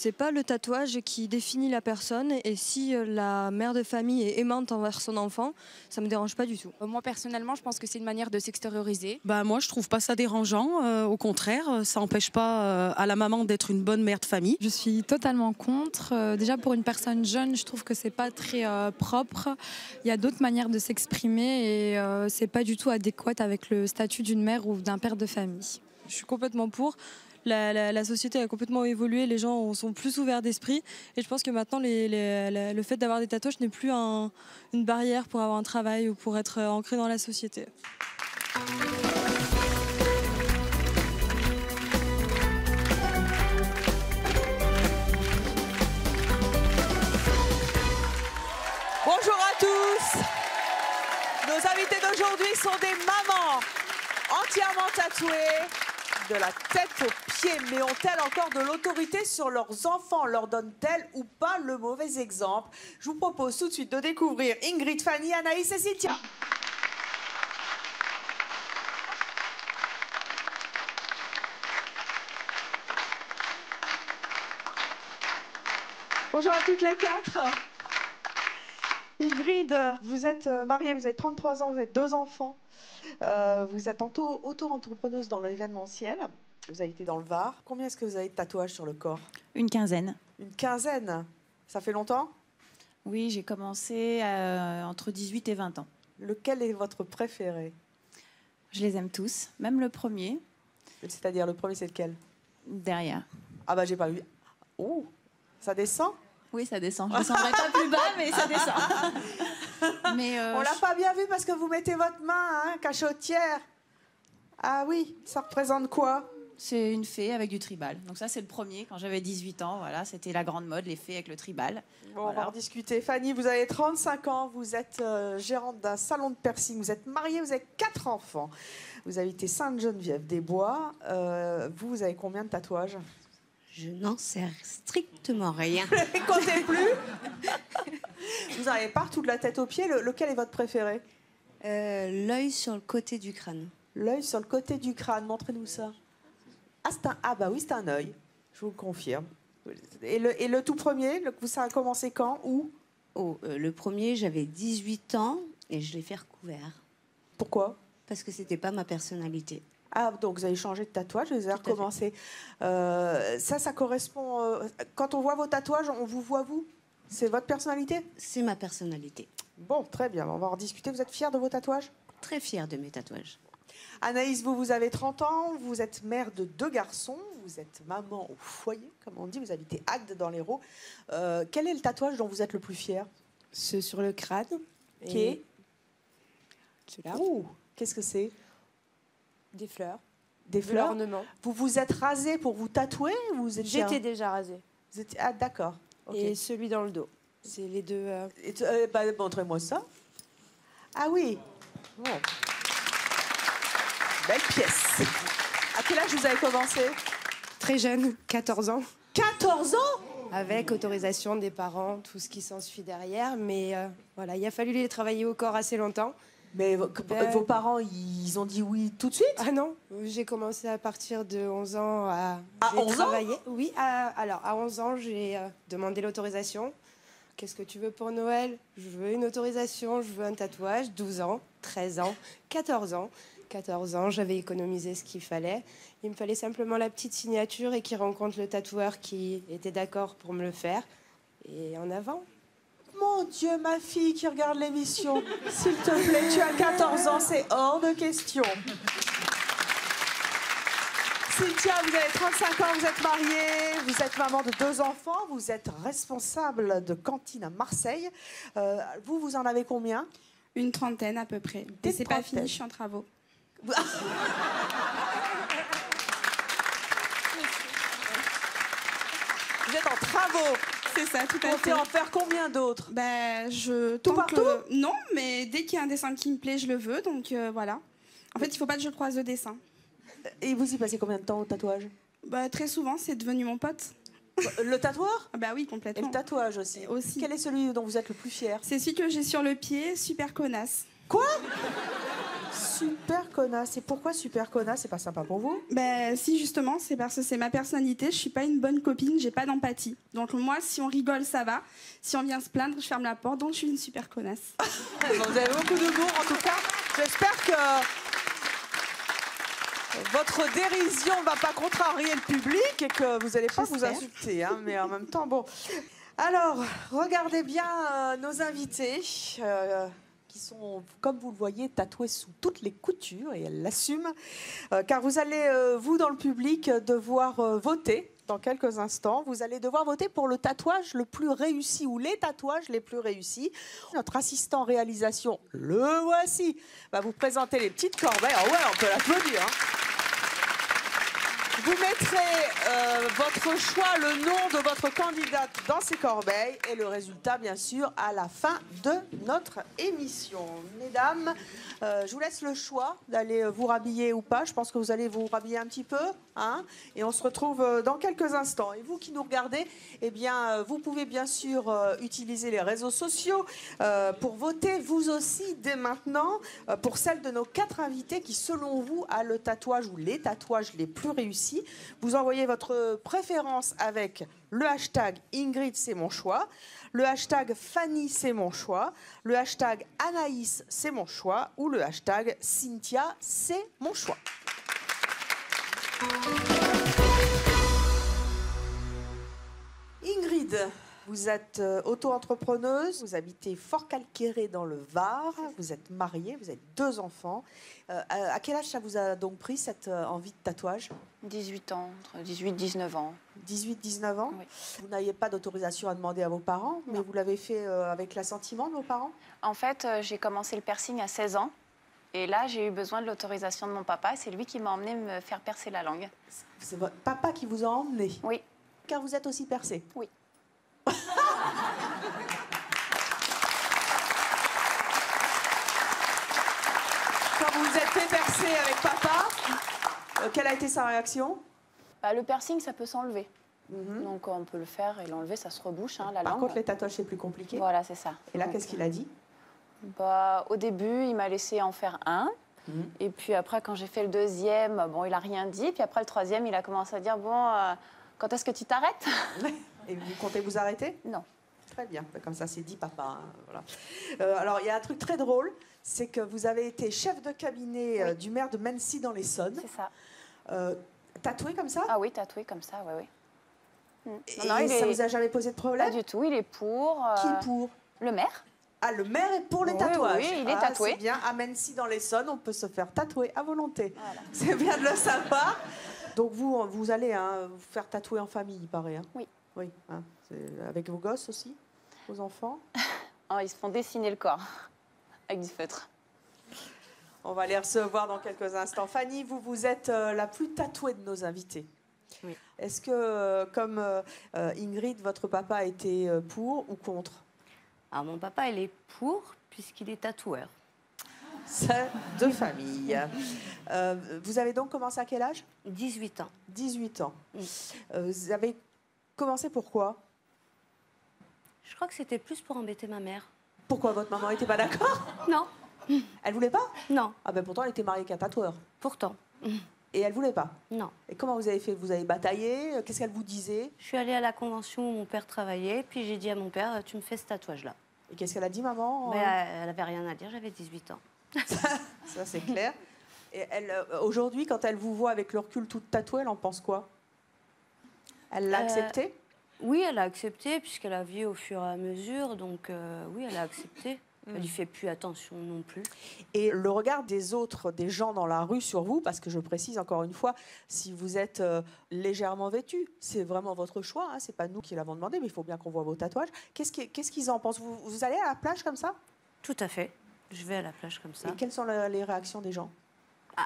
C'est pas le tatouage qui définit la personne, et si la mère de famille est aimante envers son enfant, ça me dérange pas du tout. Moi personnellement, je pense que c'est une manière de s'extérioriser. Moi, je trouve pas ça dérangeant. Au contraire, ça n'empêche pas à la maman d'être une bonne mère de famille. Je suis totalement contre. Déjà pour une personne jeune, je trouve que c'est pas très propre. Il y a d'autres manières de s'exprimer et c'est pas du tout adéquat avec le statut d'une mère ou d'un père de famille. Je suis complètement pour. La société a complètement évolué, les gens sont plus ouverts d'esprit, et je pense que maintenant le fait d'avoir des tatouages n'est plus une barrière pour avoir un travail ou pour être ancré dans la société. Bonjour à tous. Nos invités d'aujourd'hui sont des mamans entièrement tatouées, de la tête aux pieds. Mais ont-elles encore de l'autorité sur leurs enfants? Leur donnent-elles ou pas le mauvais exemple? Je vous propose tout de suite de découvrir Ingrid, Fanny, Anaïs et Cynthia. Bonjour à toutes les quatre. Ingrid, vous êtes mariée, vous avez 33 ans, vous avez 2 enfants. Vous êtes auto-entrepreneuse dans l'événementiel. Vous avez été dans le Var. Combien est-ce que vous avez de tatouages sur le corps? Une quinzaine. Une quinzaine. Ça fait longtemps? Oui, j'ai commencé entre 18 et 20 ans. Lequel est votre préféré? Je les aime tous, même le premier. C'est-à-dire, le premier, c'est lequel? Derrière. Ah bah, j'ai pas vu. Oh, ça descend? Oui, ça descend. Je ne descendrai pas plus bas, mais ça descend. Mais on l'a pas bien vu parce que vous mettez votre main, hein, cachotière. Ah oui, ça représente quoi? C'est une fée avec du tribal. Donc ça, c'est le premier. Quand j'avais 18 ans, voilà, c'était la grande mode, les fées avec le tribal. Bon, voilà. On va en discuter. Fanny, vous avez 35 ans, vous êtes gérante d'un salon de piercing, vous êtes mariée, vous avez 4 enfants. Vous habitez Sainte-Geneviève-des-Bois. Vous avez combien de tatouages? Je n'en sais strictement rien. Comptez plus. Vous en avez partout de la tête aux pieds. Lequel est votre préféré? L'œil sur le côté du crâne. L'œil sur le côté du crâne. Montrez-nous ça. Ah bah oui, c'est un œil. Je vous le confirme. Et le tout premier, ça a commencé quand? Où? Le premier, j'avais 18 ans et je l'ai fait recouvert. Pourquoi? Parce que c'était pas ma personnalité. Ah, donc vous avez changé de tatouage, vous avez recommencé. Ça correspond... quand on voit vos tatouages, on vous voit vous? C'est votre personnalité? C'est ma personnalité. Bon, très bien, on va en discuter. Vous êtes fière de vos tatouages? Très fière de mes tatouages. Anaïs, vous avez 30 ans, vous êtes mère de 2 garçons, vous êtes maman au foyer, comme on dit, vous habitez Agde dans l'Hérault. Quel est le tatouage dont vous êtes le plus fier? Ce sur le crâne. Qui est celui-là. Ouh, qu'est-ce que c'est? Des fleurs. Des fleurs? L'ornement. Vous vous êtes rasé pour vous tatouer? J'étais déjà rasée. Ah, d'accord. Okay. Et celui dans le dos. C'est les deux... montrez-moi ça. Ah oui. Bon. Belle pièce. À quel âge vous avez commencé? Très jeune, 14 ans. 14 ans? Avec autorisation des parents, tout ce qui s'ensuit derrière. Mais voilà, il a fallu les travailler au corps assez longtemps. Mais vos parents, ils ont dit oui tout de suite? Ah non, j'ai commencé à partir de 11 ans à 11 travailler. Oui, alors à 11 ans, j'ai demandé l'autorisation. Qu'est-ce que tu veux pour Noël? Je veux une autorisation, je veux un tatouage. 12 ans, 13 ans, 14 ans. 14 ans, j'avais économisé ce qu'il fallait. Il me fallait simplement la petite signature et qu'il rencontre le tatoueur qui était d'accord pour me le faire. Et en avant. Mon Dieu, ma fille qui regarde l'émission, s'il te plaît, tu as 14 ans, c'est hors de question. Cynthia, vous avez 35 ans, vous êtes mariée, vous êtes maman de 2 enfants, vous êtes responsable de cantine à Marseille. Vous en avez combien? Une trentaine à peu près. Et c'est pas fini, je suis en travaux. Vous êtes en travaux? C'est ça, tout à fait. Comptez en faire combien d'autres? Tout partout? Non, mais dès qu'il y a un dessin qui me plaît, je le veux, donc voilà. En fait, il faut pas que je croise le dessin. Et vous y passez combien de temps au tatouage? Très souvent, c'est devenu mon pote. Le tatoueur? Bah oui, complètement. Et le tatouage aussi. Quel est celui dont vous êtes le plus fier? C'est celui que j'ai sur le pied, super connasse. Quoi? Super connasse. Et pourquoi super connasse? C'est pas sympa pour vous? Ben si, justement, c'est parce que c'est ma personnalité. Je suis pas une bonne copine, j'ai pas d'empathie. Donc moi, si on rigole, ça va. Si on vient se plaindre, je ferme la porte. Donc je suis une super connasse. Vous avez beaucoup d'humour, en tout cas. J'espère que votre dérision ne va pas contrarier le public et que vous n'allez pas vous insulter. Hein, mais en même temps, bon. Alors, regardez bien nos invités. Qui sont, comme vous le voyez, tatoués sous toutes les coutures, et elles l'assument, car vous allez, vous, dans le public, devoir voter dans quelques instants. Vous allez devoir voter pour le tatouage le plus réussi, ou les tatouages les plus réussis. Notre assistant réalisation, le voici, va vous présenter les petites corbeilles. Ah ouais, on peut l'applaudir, hein. Vous mettrez votre choix, le nom de votre candidate dans ces corbeilles et le résultat, bien sûr, à la fin de notre émission. Mesdames, je vous laisse le choix d'aller vous rhabiller ou pas. Je pense que vous allez vous rhabiller un petit peu, hein, et on se retrouve dans quelques instants. Et vous qui nous regardez, eh bien, vous pouvez bien sûr utiliser les réseaux sociaux pour voter, vous aussi, dès maintenant, pour celle de nos 4 invités qui, selon vous, a le tatouage ou les tatouages les plus réussis. Vous envoyez votre préférence avec le hashtag Ingrid c'est mon choix, le hashtag Fanny c'est mon choix, le hashtag Anaïs c'est mon choix ou le hashtag Cynthia c'est mon choix. Ingrid, vous êtes auto-entrepreneuse, vous habitez Fort-Calquéré dans le Var, vous êtes mariée, vous avez 2 enfants. À quel âge ça vous a donc pris cette envie de tatouage? 18 ans, entre 18 et 19 ans. 18-19 ans, oui. Vous n'aviez pas d'autorisation à demander à vos parents, mais vous l'avez fait avec l'assentiment de vos parents? En fait, j'ai commencé le piercing à 16 ans. Et là, j'ai eu besoin de l'autorisation de mon papa. C'est lui qui m'a emmené me faire percer la langue. C'est votre papa qui vous a emmené? Oui. Car vous êtes aussi percé? Oui. Quand vous vous êtes fait percer avec papa, quelle a été sa réaction? Le piercing, ça peut s'enlever. Donc on peut le faire et l'enlever, ça se rebouche, hein, la langue. Par contre, les tatouages, c'est plus compliqué. Voilà, c'est ça. Et là, qu'est-ce qu'il a dit? Au début, il m'a laissé en faire un. Et puis après, quand j'ai fait le 2e, bon, il n'a rien dit. Puis après, le 3e, il a commencé à dire, bon, quand est-ce que tu t'arrêtes? Et vous comptez vous arrêter? Non. Très bien, comme ça c'est dit papa. Hein, voilà. Alors il y a un truc très drôle, c'est que vous avez été chef de cabinet du maire de Mency dans l'Essonne. C'est ça. Tatoué comme ça? Ah oui, tatoué comme ça, oui, oui. Et ça vous a jamais posé de problème? Pas du tout, il est pour. Qui pour? Le maire. Ah, le maire est pour les tatouages. Oui, il est tatoué. C'est bien, à Mency dans l'Essonne, on peut se faire tatouer à volonté. Voilà. C'est bien de le savoir. Donc vous allez vous faire tatouer en famille, il paraît. Hein? Oui. Oui, hein, avec vos gosses aussi, vos enfants? Ils se font dessiner le corps avec du feutre. On va les recevoir dans quelques instants. Fanny, vous êtes la plus tatouée de nos invités. Oui. Est-ce que, comme Ingrid, votre papa était pour ou contre? Alors, mon papa, il est pour, puisqu'il est tatoueur. C'est de famille. Vous avez donc commencé à quel âge? 18 ans. 18 ans. Vous avez commencé pourquoi? Je crois que c'était plus pour embêter ma mère. Pourquoi? Votre maman n'était pas d'accord? Non. Elle voulait pas? Non. Ah ben pourtant, elle était mariée avec un tatoueur. Pourtant. Et elle voulait pas? Non. Et comment vous avez fait? Vous avez bataillé? Qu'est-ce qu'elle vous disait? Je suis allée à la convention où mon père travaillait, puis j'ai dit à mon père, tu me fais ce tatouage-là. Et qu'est-ce qu'elle a dit, maman? Mais elle avait rien à dire, j'avais 18 ans. Ça, c'est clair. Et elle, aujourd'hui, quand elle vous voit avec le recul toute tatouée, elle en pense quoi? Elle l'a accepté? Oui, elle a accepté, puisqu'elle a vu au fur et à mesure. Donc, oui, elle a accepté. Elle n'y fait plus attention non plus. Et le regard des autres, des gens dans la rue sur vous, parce que je précise encore une fois, si vous êtes légèrement vêtu, c'est vraiment votre choix, hein, c'est pas nous qui l'avons demandé, mais il faut bien qu'on voit vos tatouages. Qu'est-ce qu'ils en pensent? Vous allez à la plage comme ça? Tout à fait. Je vais à la plage comme ça. Et quelles sont les réactions des gens?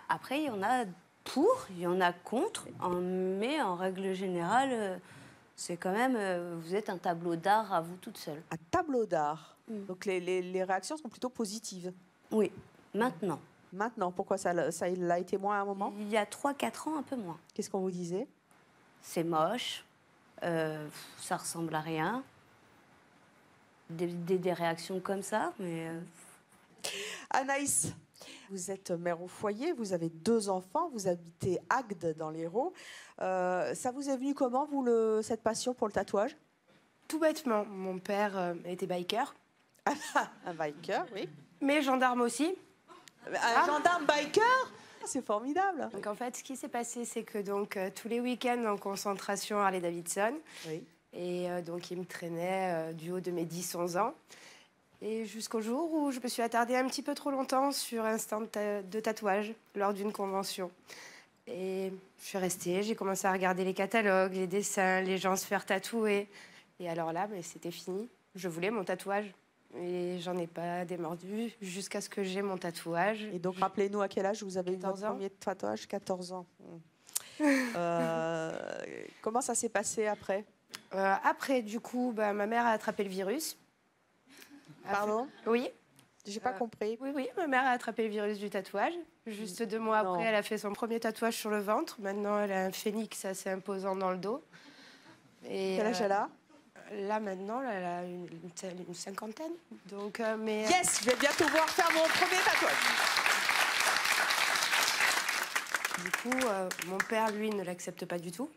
Après, il y en a pour, il y en a contre, mais en règle générale, c'est quand même, vous êtes un tableau d'art à vous toute seule. Un tableau d'art. Donc les réactions sont plutôt positives. Oui, maintenant. Maintenant, pourquoi ça l'a été moins à un moment? Il y a 3-4 ans, un peu moins. Qu'est-ce qu'on vous disait? C'est moche, ça ressemble à rien. Des réactions comme ça, mais... Anaïs, Vous êtes mère au foyer, vous avez 2 enfants, vous habitez Agde dans l'Hérault. Ça vous est venu comment, vous, cette passion pour le tatouage? Tout bêtement, mon père était biker. Un biker, oui. Mais gendarme aussi. Un gendarme biker? C'est formidable. Donc en fait, ce qui s'est passé, c'est que donc tous les week-ends en concentration Harley-Davidson. Oui. Et donc il me traînait du haut de mes 10-11 ans. Et jusqu'au jour où je me suis attardée un petit peu trop longtemps sur un stand de tatouage lors d'une convention. Et je suis restée, j'ai commencé à regarder les catalogues, les dessins, les gens se faire tatouer. Et alors là, c'était fini. Je voulais mon tatouage. Et j'en ai pas démordu jusqu'à ce que j'ai mon tatouage. Et donc, rappelez-nous à quel âge vous avez eu votre premier tatouage? 14 ans. Comment ça s'est passé après? Après, du coup, ma mère a attrapé le virus. Pardon? Oui. J'ai pas compris. Oui, ma mère a attrapé le virus du tatouage. Juste 2 mois après, elle a fait son premier tatouage sur le ventre. Maintenant, elle a un phénix assez imposant dans le dos. Et, quel âge elle a? Là, maintenant, elle a une cinquantaine. Donc, Yes, je vais bientôt voir faire mon premier tatouage. Du coup, mon père, lui, ne l'accepte pas du tout.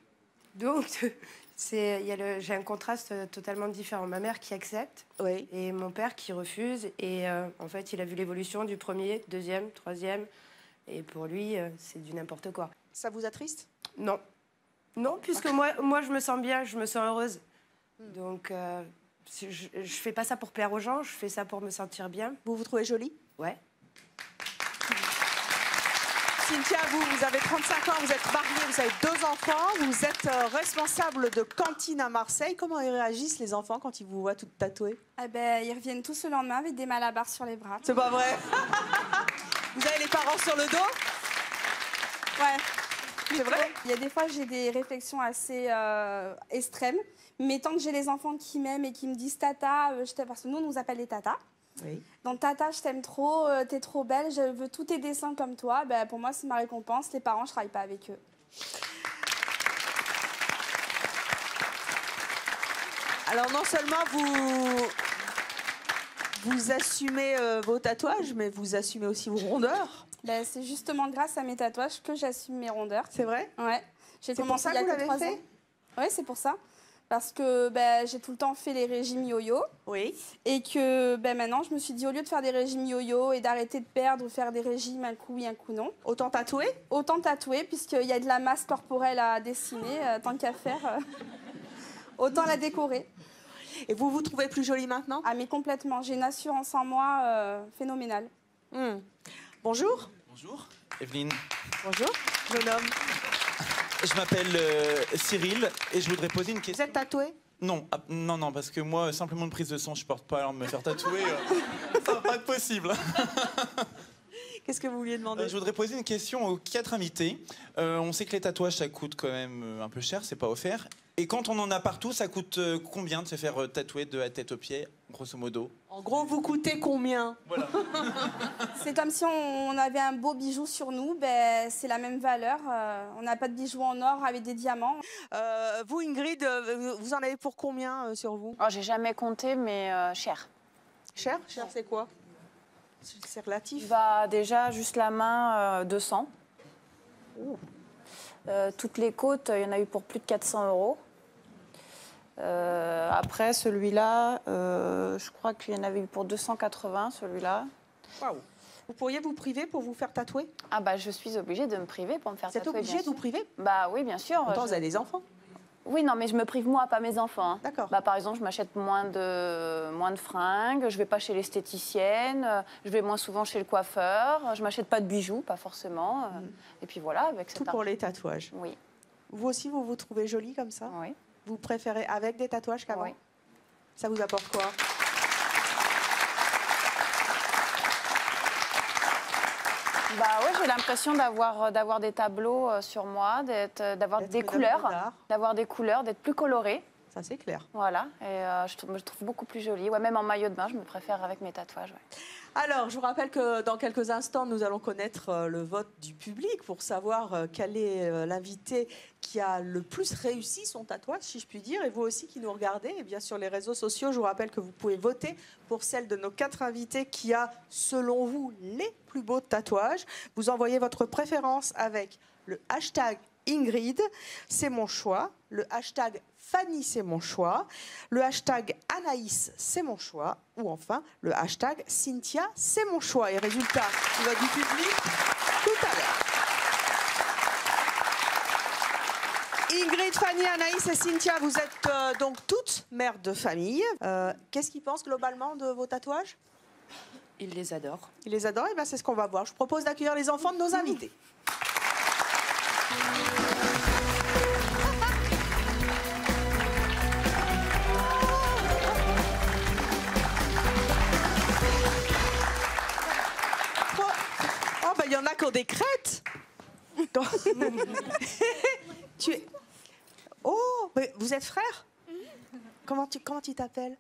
Donc, j'ai un contraste totalement différent. Ma mère qui accepte, oui, et mon père qui refuse. Et en fait, il a vu l'évolution du premier, deuxième, troisième. Et pour lui, c'est du n'importe quoi. Ça vous attriste? Non. Non, puisque moi, je me sens bien, je me sens heureuse. Donc, je fais pas ça pour plaire aux gens, je fais ça pour me sentir bien. Vous vous trouvez jolie? Ouais. Cynthia, vous avez 35 ans, vous êtes mariée, vous avez 2 enfants, vous êtes responsable de cantine à Marseille. Comment ils réagissent, les enfants, quand ils vous voient toutes tatouées? Ils reviennent tous le lendemain avec des malabars sur les bras. C'est pas vrai? Vous avez les parents sur le dos? Ouais. C'est vrai? Il y a des fois, j'ai des réflexions assez extrêmes. Mais tant que j'ai les enfants qui m'aiment et qui me disent tata, parce que nous, on nous appelle les tatas. Oui. Donc tata, je t'aime trop, t'es trop belle, je veux tous tes dessins comme toi. Pour moi, c'est ma récompense. Les parents, je travaille pas avec eux. Alors non seulement vous assumez vos tatouages, mais vous assumez aussi vos rondeurs. C'est justement grâce à mes tatouages que j'assume mes rondeurs. C'est vrai? Ouais. C'est pour ça que vous l'avez fait? Oui, c'est pour ça. Parce que j'ai tout le temps fait les régimes yo-yo. Oui. Et que maintenant, je me suis dit, au lieu de faire des régimes yo-yo et d'arrêter de perdre ou faire des régimes un coup oui, un coup non. Autant tatouer? Autant tatouer, puisqu'il y a de la masse corporelle à dessiner, tant qu'à faire. Autant la décorer. Et vous vous trouvez plus jolie maintenant? Ah, mais complètement. J'ai une assurance en moi phénoménale. Bonjour. Bonjour, Evelyne. Bonjour, jeune homme. Je m'appelle Cyril et je voudrais poser une question. Vous êtes tatoué? Non, non, parce que moi, simplement une prise de sang, je porte pas, alors me faire tatouer, ça va pas être possible. Qu'est-ce que vous vouliez demander? Je voudrais poser une question aux 4 invités. On sait que les tatouages, ça coûte quand même un peu cher, c'est pas offert. Et quand on en a partout, ça coûte combien de se faire tatouer de la tête aux pieds, grosso modo? En gros, vous coûtez combien? Voilà. C'est comme si on avait un beau bijou sur nous, c'est la même valeur. On n'a pas de bijoux en or avec des diamants. Vous, Ingrid, vous en avez pour combien sur vous? Oh, j'ai jamais compté, mais cher. Cher? Cher, c'est quoi? C'est relatif? Déjà, juste la main, 200. Toutes les côtes, il y en a eu pour plus de 400 €. Après, celui-là, je crois qu'il y en avait eu pour 280, celui-là. Waouh. Vous pourriez vous priver pour vous faire tatouer? Ah je suis obligée de me priver pour me faire tatouer. Vous êtes obligée de vous priver? Oui, bien sûr. Pourtant, vous avez des enfants. Oui, non, mais je me prive moi, pas mes enfants. D'accord. Par exemple, je m'achète moins de fringues, je vais pas chez l'esthéticienne, je vais moins souvent chez le coiffeur, je m'achète pas de bijoux, pas forcément. Et puis voilà, avec cet Tout pour les tatouages. Oui. Vous aussi, vous vous trouvez jolie comme ça? Oui. Vous préférez avec des tatouages qu'avant? Oui. Ça vous apporte quoi? Oui, j'ai l'impression d'avoir des tableaux sur moi, d'avoir des couleurs, d'être plus colorée. Ça, c'est clair. Voilà, et je me trouve beaucoup plus jolie. Ouais, même en maillot de bain, je me préfère avec mes tatouages. Ouais. Alors, je vous rappelle que dans quelques instants, nous allons connaître le vote du public pour savoir quel est l'invité qui a le plus réussi son tatouage, si je puis dire. Et vous aussi qui nous regardez, eh bien, sur les réseaux sociaux, je vous rappelle que vous pouvez voter pour celle de nos 4 invités qui a, selon vous, les plus beaux tatouages. Vous envoyez votre préférence avec le hashtag Ingrid, c'est mon choix, le hashtag Fanny, c'est mon choix, le hashtag Anaïs, c'est mon choix, ou enfin le hashtag Cynthia, c'est mon choix. Et résultat du vote du public tout à l'heure. Ingrid, Fanny, Anaïs et Cynthia, vous êtes donc toutes mères de famille. Qu'est-ce qu'ils pensent globalement de vos tatouages? Ils les adorent. Ils les adorent, et bien c'est ce qu'on va voir. Je propose d'accueillir les enfants de nos invités. Il y en a qui ont des crêtes. Oh, mais vous êtes frères? Comment tu t'appelles?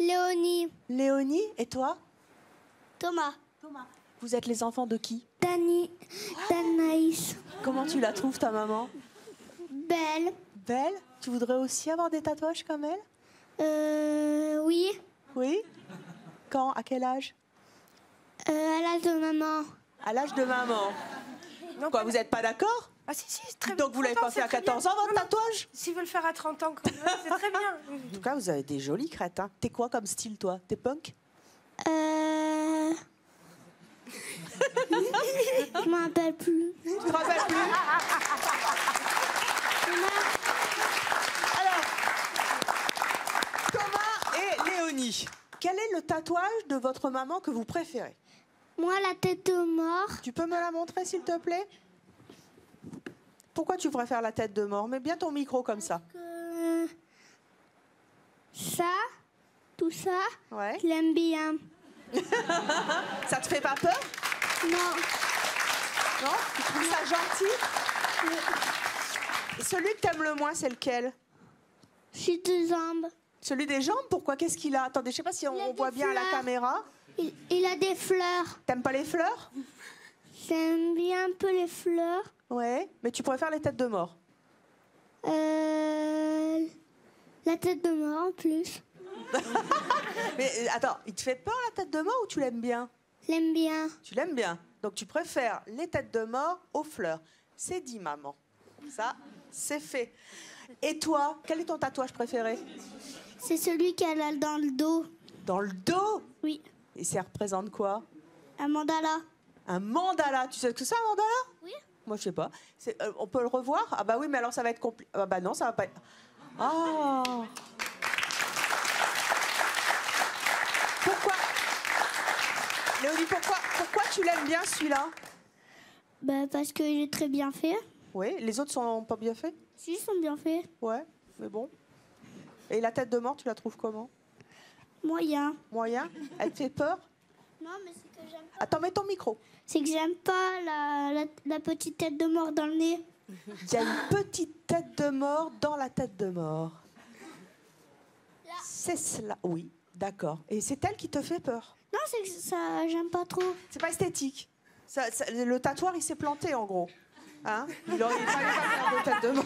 Léonie. Léonie, et toi? Thomas. Vous êtes les enfants de qui? Dani. Danaïs. Comment tu la trouves, ta maman? Belle. Belle? Tu voudrais aussi avoir des tatouages comme elle? Oui. Oui? Quand? À quel âge? À l'âge de maman. À l'âge de maman. Quoi, vous n'êtes pas d'accord? Ah si, c'est très bien. Donc vous l'avez pas fait à 14 ans, votre tatouage? S'ils veulent le faire à 30 ans, c'est très bien. En tout cas, vous avez des jolies crêtes. Hein. T'es quoi comme style, toi? T'es punk? Je m'en rappelle plus. Tu te rappelles plus? Alors, Thomas et Léonie, quel est le tatouage de votre maman que vous préférez? Moi, la tête de mort. Tu peux me la montrer, s'il te plaît? Pourquoi tu préfères la tête de mort? Mets bien ton micro comme ça. Ça, tout ça, ouais. Je l'aime bien. Ça te fait pas peur? Non. Non? Tu trouves ça gentil? Oui. Et celui que t'aimes le moins, c'est lequel? Celui des jambes. Celui des jambes? Pourquoi? Qu'est-ce qu'il a? Attendez, je sais pas si on voit bien à la caméra. Il a des fleurs. T'aimes pas les fleurs? J'aime bien un peu les fleurs. Ouais, mais tu préfères les têtes de mort? La tête de mort en plus. Mais attends, il te fait peur la tête de mort ou tu l'aimes bien? Je l'aime bien. Tu l'aimes bien. Donc tu préfères les têtes de mort aux fleurs. C'est dit, maman. Ça, c'est fait. Et toi, quel est ton tatouage préféré? C'est celui qu'elle a dans le dos. Dans le dos? Oui. Et ça représente quoi? Un mandala. Un mandala. Tu sais ce que c'est un mandala? Oui. Moi, je sais pas. On peut le revoir? Ah bah oui, mais alors ça va être compliqué. Ah bah non, ça va pas être... Ah. Pourquoi? Léonie, pourquoi tu l'aimes bien celui-là? Bah parce qu'il est très bien fait. Oui, les autres sont pas bien faits? Si, ils sont bien faits. Ouais, mais bon. Et la tête de mort, tu la trouves comment? Moyen. Moyen? Elle te fait peur? Non, mais c'est que j'aime pas. Attends, mets ton micro. C'est que j'aime pas la petite tête de mort dans le nez. Il y a une petite tête de mort dans la tête de mort. C'est cela, oui, d'accord. Et c'est elle qui te fait peur? Non, c'est que ça, j'aime pas trop. C'est pas esthétique. Le tatoueur, il s'est planté en gros. Hein? Il aurait pas faire de tête de mort.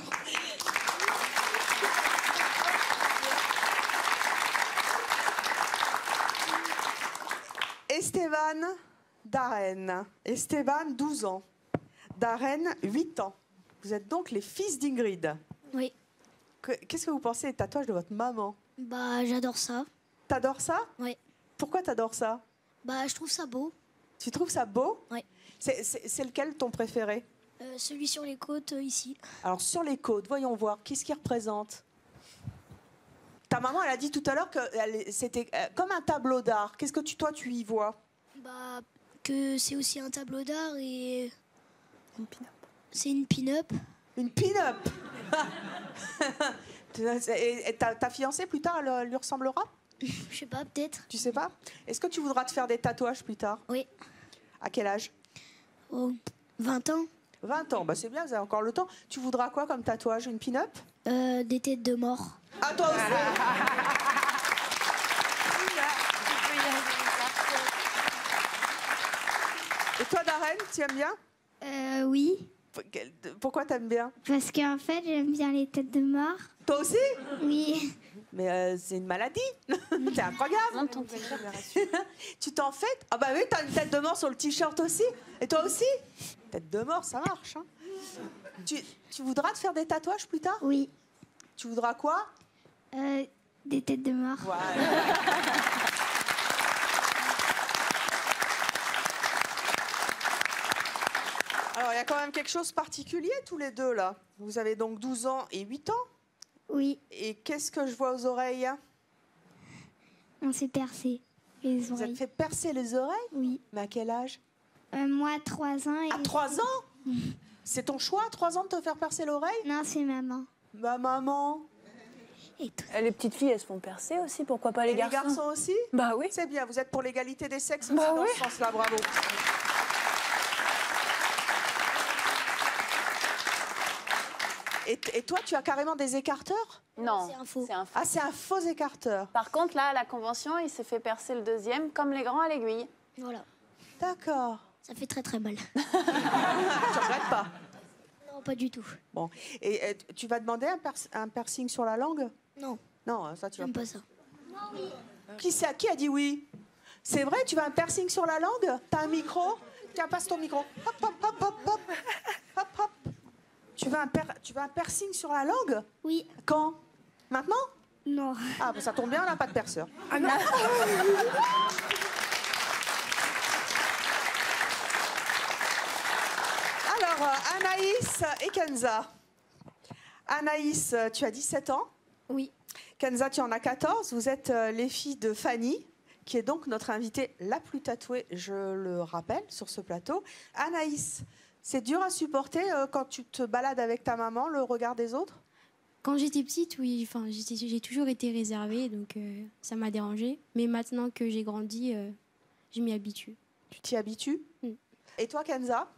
Esteban Darren. Esteban, 12 ans. Darren, 8 ans. Vous êtes donc les fils d'Ingrid. Oui. Qu'est-ce que vous pensez des tatouages de votre maman? Bah, j'adore ça. T'adores ça? Oui. Pourquoi t'adores ça? Bah, je trouve ça beau. Tu trouves ça beau? Oui. C'est lequel ton préféré? Celui sur les côtes, ici. Alors, sur les côtes, voyons voir. Qu'est-ce qu'il représente? Ta maman, elle a dit tout à l'heure que c'était comme un tableau d'art. Qu'est-ce que toi, tu y vois? Bah, que c'est aussi un tableau d'art et... Une pin-up. C'est une pin-up. Une pin-up. Et ta fiancée, plus tard, elle lui ressemblera? Je sais pas, peut-être. Tu sais pas? Est-ce que tu voudras te faire des tatouages plus tard? Oui. À quel âge? Oh, 20 ans. 20 ans, bah c'est bien, vous avez encore le temps. Tu voudras quoi comme tatouage? Une pin-up? Des têtes de mort. Ah, toi aussi. Et toi, Darren, tu aimes bien? Oui. Pourquoi t'aimes bien? Parce qu'en fait, j'aime bien les têtes de mort. Toi aussi? Oui. Mais c'est une maladie. C'est incroyable. Tu t'en fais? Ah bah oui, t'as une tête de mort sur le t-shirt aussi. Et toi aussi? Tête de mort, ça marche. Hein. Tu voudras te faire des tatouages plus tard? Oui. Tu voudras quoi? Des têtes de mort. Alors, il y a quand même quelque chose de particulier tous les deux, là. Vous avez donc 12 ans et 8 ans? Oui. Et qu'est-ce que je vois aux oreilles? On s'est percé les Vous oreilles. êtes fait percer les oreilles? Oui. Mais à quel âge? Moi, 3 ans. À 3 ans? C'est ton choix, 3 ans, de te faire percer l'oreille? Non, c'est maman. Bah, maman. Les petites filles, elles se font percer aussi, pourquoi pas les Et garçons? les garçons aussi? Bah oui. C'est bien, vous êtes pour l'égalité des sexes Bah aussi dans oui. ce sens-là, bravo. Et toi, tu as carrément des écarteurs? Non, c'est un faux. Ah, c'est un faux écarteur. Par contre, là, à la convention, il s'est fait percer le deuxième, comme les grands à l'aiguille. Voilà. D'accord. Ça fait très très mal. Tu regrettes pas? Non, pas du tout. Bon. Et tu vas demander un piercing sur la langue? Non. Non, ça tu vas J'aime pas ça. Qui a dit oui? C'est vrai, tu veux un piercing sur la langue? T'as un micro? Tiens, passe ton micro. Hop, hop, hop, hop, hop. Hop, hop. Tu veux un piercing sur la langue? Oui. Quand? Maintenant? Non. Ah, bah, ça tombe bien, on n'a pas de perceur. Ah non. Alors, Anaïs et Kenza. Anaïs, tu as 17 ans? Oui. Kenza, tu en as 14. Vous êtes les filles de Fanny, qui est donc notre invitée la plus tatouée, je le rappelle, sur ce plateau. Anaïs, c'est dur à supporter quand tu te balades avec ta maman, le regard des autres? Quand j'étais petite, oui, enfin, j'ai toujours été réservée, donc ça m'a dérangée. Mais maintenant que j'ai grandi, je m'y habitue. Tu t'y habitues? Et toi, Kenza,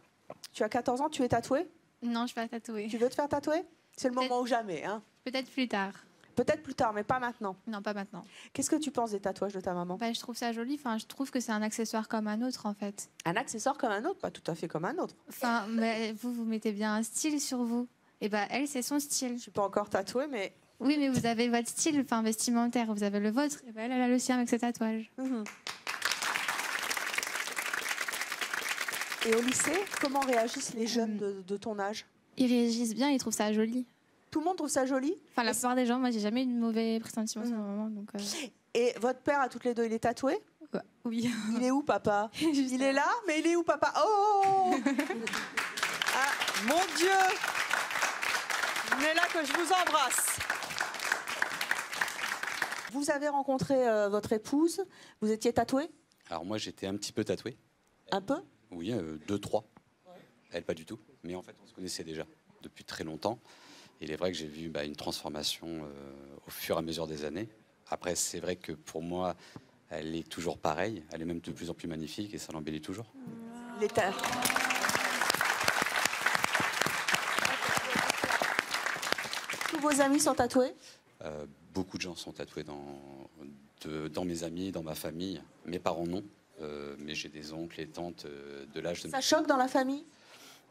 tu as 14 ans, tu es tatouée? Non, je ne suis pas tatouée. Tu veux te faire tatouer? C'est le moment ou jamais, hein? Peut-être plus tard. Peut-être plus tard, mais pas maintenant. Non, pas maintenant. Qu'est-ce que tu penses des tatouages de ta maman? Bah, je trouve ça joli. Enfin, je trouve que c'est un accessoire comme un autre, en fait. Un accessoire comme un autre? Pas tout à fait comme un autre. Enfin, mais vous mettez bien un style sur vous. Et bah, elle, c'est son style. Je suis pas encore tatouée, mais... Oui, mais vous avez votre style, enfin, vestimentaire. Vous avez le vôtre. Et bah, elle a le sien avec ses tatouages. Et au lycée, comment réagissent les jeunes de ton âge? Ils réagissent bien, ils trouvent ça joli. Tout le monde trouve ça joli? Enfin, la plupart des gens, moi, j'ai jamais eu de mauvais pressentiments sur le moment. Donc, Et votre père, à toutes les deux, il est tatoué? Oui. Il est où, papa? Il est là? Mais il est où, papa? Oh ah, mon Dieu! Mais là que je vous embrasse. Vous avez rencontré votre épouse, vous étiez tatoué? Alors moi, j'étais un petit peu tatoué. Un peu? Oui, 2, 3. Elle, pas du tout. Mais en fait, on se connaissait déjà depuis très longtemps. Il est vrai que j'ai vu une transformation au fur et à mesure des années. Après, c'est vrai que pour moi, elle est toujours pareille. Elle est même de plus en plus magnifique et ça l'embellit toujours. Tous vos amis sont tatoués? Beaucoup de gens sont tatoués dans mes amis, dans ma famille. Mes parents non, mais j'ai des oncles et tantes de l'âge de... Ça choque dans la famille?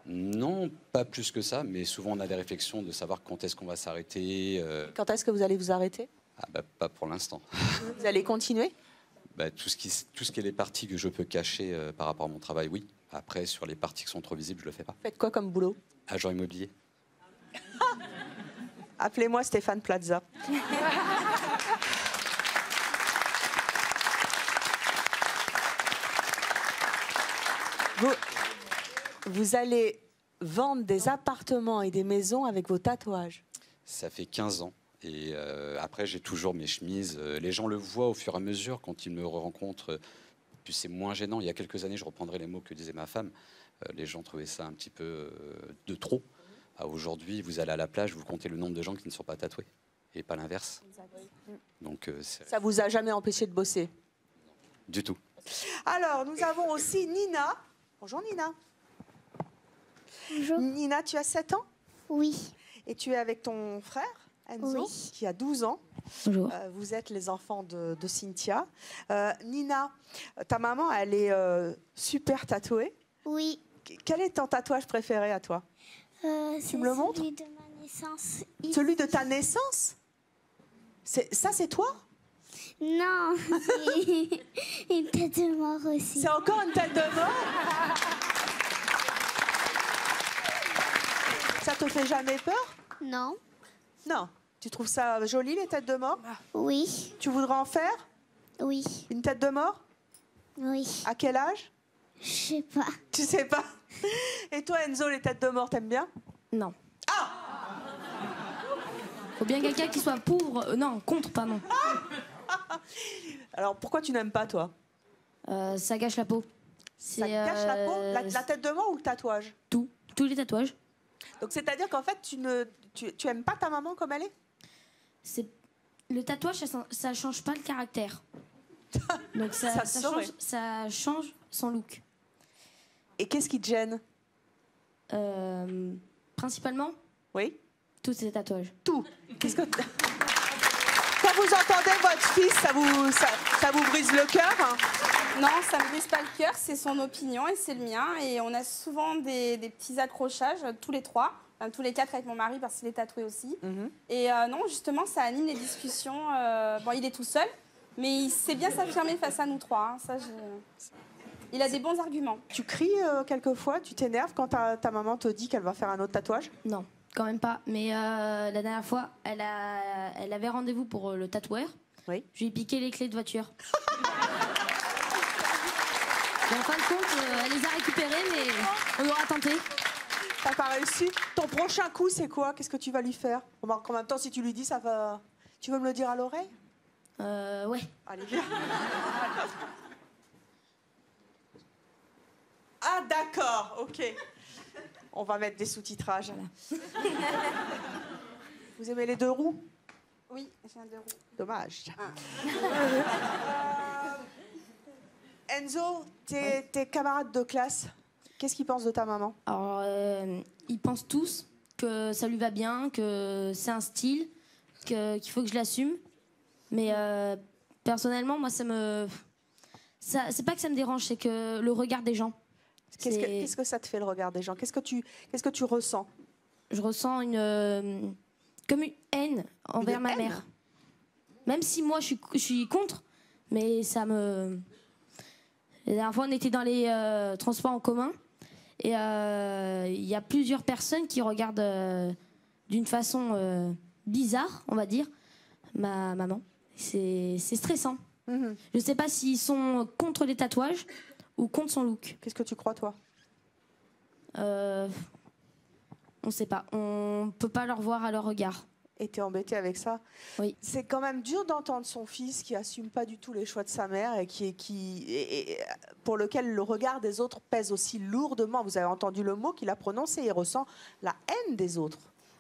Non, pas plus que ça, mais souvent on a des réflexions de savoir quand est-ce qu'on va s'arrêter. Quand est-ce que vous allez vous arrêter? Pas pour l'instant. Vous allez continuer? Tout ce qui est les parties que je peux cacher par rapport à mon travail, oui. Après, sur les parties qui sont trop visibles, je le fais pas. Faites quoi comme boulot? Agent immobilier. Appelez-moi Stéphane Plaza. Vous allez vendre des appartements et des maisons avec vos tatouages? Ça fait 15 ans. Et après, j'ai toujours mes chemises. Les gens le voient au fur et à mesure quand ils me rencontrent. Puis c'est moins gênant. Il y a quelques années, je reprendrai les mots que disait ma femme. Les gens trouvaient ça un petit peu de trop. Aujourd'hui, vous allez à la plage, vous comptez le nombre de gens qui ne sont pas tatoués. Et pas l'inverse. Donc, ça vous a jamais empêché de bosser? Du tout. Alors, nous avons aussi Nina. Bonjour Nina. Bonjour. Nina, tu as 7 ans? Oui. Et tu es avec ton frère, Enzo, Oui. qui a 12 ans. Bonjour. Vous êtes les enfants de Cynthia. Nina, ta maman, elle est super tatouée. Oui. Quel est ton tatouage préféré à toi? C'est me le montres? celui de ma naissance. Celui de ta naissance? Ça, c'est toi? Non, c'est une tête de mort aussi. C'est encore une tête de mort? Ça te fait jamais peur? Non. Non. Tu trouves ça joli, les têtes de mort? Oui. Tu voudrais en faire? Oui. Une tête de mort? Oui. À quel âge? Je sais pas. Tu sais pas? Et toi, Enzo, les têtes de mort, t'aimes bien? Non. Ah! Faut bien quelqu'un qui soit pour. Non, contre, pardon. Alors, pourquoi tu n'aimes pas, toi? Ça gâche la peau. Ça gâche la peau? La tête de mort ou le tatouage? Tout. Tous les tatouages. Donc, c'est-à-dire qu'en fait, tu aimes pas ta maman comme elle est? Le tatouage, ça change pas le caractère. Donc ça change son look. Et qu'est-ce qui te gêne? Principalement? Oui. Tous ces tatouages. Tout. Qu'est-ce que quand vous entendez votre fils, ça vous brise le cœur? Non, ça me brise pas le cœur, c'est son opinion et c'est le mien. Et on a souvent des petits accrochages, tous les trois, enfin, tous les quatre avec mon mari parce qu'il est tatoué aussi. Et non, justement, ça anime les discussions. Bon, il est tout seul, mais il sait bien s'affirmer face à nous trois. Hein. Il a des bons arguments. Tu cries quelquefois, tu t'énerves quand ta maman te dit qu'elle va faire un autre tatouage? Non, quand même pas. Mais la dernière fois, elle avait rendez-vous pour le tatoueur. Oui. Je lui ai piqué les clés de voiture. Et en fin de compte, elle les a récupérées, mais on aura tenté. T'as pas réussi? Ton prochain coup, c'est quoi? Qu'est-ce que tu vas lui faire? En même temps, si tu lui dis, ça va... Tu veux me le dire à l'oreille? Ouais. Allez, viens. Ah, d'accord, ok. On va mettre des sous-titrages. Vous aimez les deux roues? Oui, j'ai un deux roues. Dommage. Enzo, tes camarades de classe, qu'est-ce qu'ils pensent de ta maman? Alors, ils pensent tous que ça lui va bien, que c'est un style, qu'il faut que je l'assume. Mais personnellement, moi, c'est pas que ça me dérange, c'est que le regard des gens. Qu'est-ce que ça te fait, le regard des gens? Qu'est-ce que tu ressens? Je ressens comme une haine envers ma mère. Même si moi, je suis contre, mais ça me... La dernière fois, on était dans les transports en commun et il y a plusieurs personnes qui regardent d'une façon bizarre, on va dire, ma maman. C'est stressant. Je ne sais pas s'ils sont contre les tatouages ou contre son look. Qu'est-ce que tu crois, toi? On ne sait pas. On ne peut pas leur voir à leur regard. Et t'es embêtée avec ça? Oui. C'est quand même dur d'entendre son fils qui assume pas du tout les choix de sa mère et pour lequel le regard des autres pèse aussi lourdement. Vous avez entendu le mot qu'il a prononcé, il ressent la haine des autres.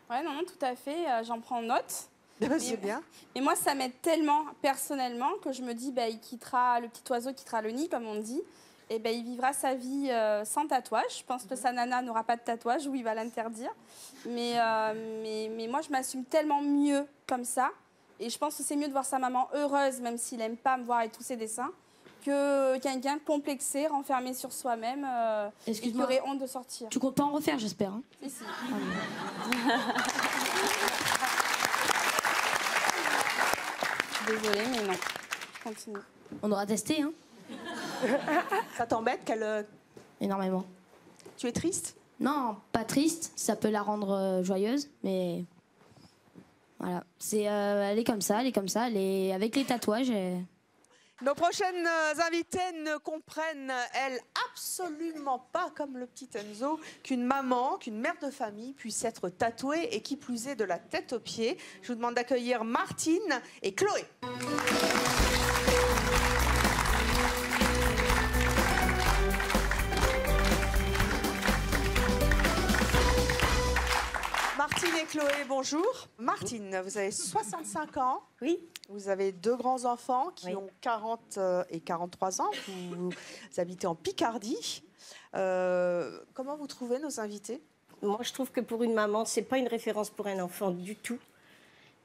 Ouais, non, tout à fait. J'en prends note. C'est bien. Et moi, ça m'aide tellement personnellement que je me dis, il quittera, le petit oiseau quittera le nid, comme on dit. Et il vivra sa vie sans tatouage. Je pense que sa nana n'aura pas de tatouage ou il va l'interdire. Mais moi, je m'assume tellement mieux comme ça. Et je pense que c'est mieux de voir sa maman heureuse, même s'il n'aime pas me voir avec tous ses dessins, que quelqu'un complexé, renfermé sur soi-même et qui aurait honte de sortir. Tu comptes pas en refaire, j'espère. Hein? Si, si. Désolée, mais non. Je continue. On aura testé, hein? Ça t'embête qu'elle... Énormément. Tu es triste? Non, pas triste. Ça peut la rendre joyeuse, mais... Voilà. Elle est comme ça, elle est comme ça. Elle est avec les tatouages. Nos prochaines invitées ne comprennent, elles, absolument pas, comme le petit Enzo, qu'une maman, qu'une mère de famille puisse être tatouée et qui plus est de la tête aux pieds. Je vous demande d'accueillir Martine et Chloé. Martine et Chloé, bonjour. Martine, vous avez 65 ans. Oui. Vous avez deux grands-enfants qui ont 40 et 43 ans. Vous habitez en Picardie. Comment vous trouvez nos invités? Moi, je trouve que pour une maman, c'est pas une référence pour un enfant du tout.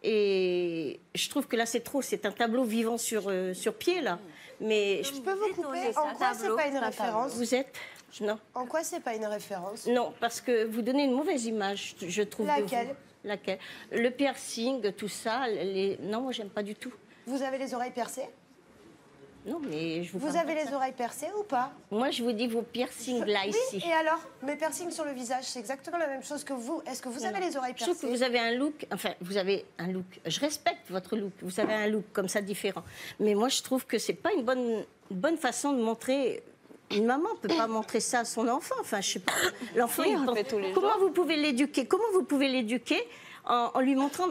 Et je trouve que là, c'est trop. C'est un tableau vivant sur pied, là. Mais Je peux vous couper. En quoi c'est pas une référence? Vous êtes... Non. En quoi c'est pas une référence? Non, parce que vous donnez une mauvaise image, je trouve. de Laquelle? vous. Laquelle? Le piercing, tout ça. Non, moi, j'aime pas du tout. Vous avez les oreilles percées? Non, mais je vous Vous avez les oreilles percées ou pas? Moi, je vous dis vos piercings là, Oui, ici. et alors? Mes piercings sur le visage, c'est exactement la même chose que vous. Est-ce que vous avez les oreilles Je trouve percées? que vous avez un look, enfin, vous avez un look. Je respecte votre look. Vous avez un look comme ça différent. Mais moi, je trouve que c'est pas une bonne façon de montrer. Une maman ne peut pas montrer ça à son enfant. Enfin, je sais pas. L'enfant, Si, on le fait tous les comment jours. vous pouvez l'éduquer? Comment vous pouvez l'éduquer en lui montrant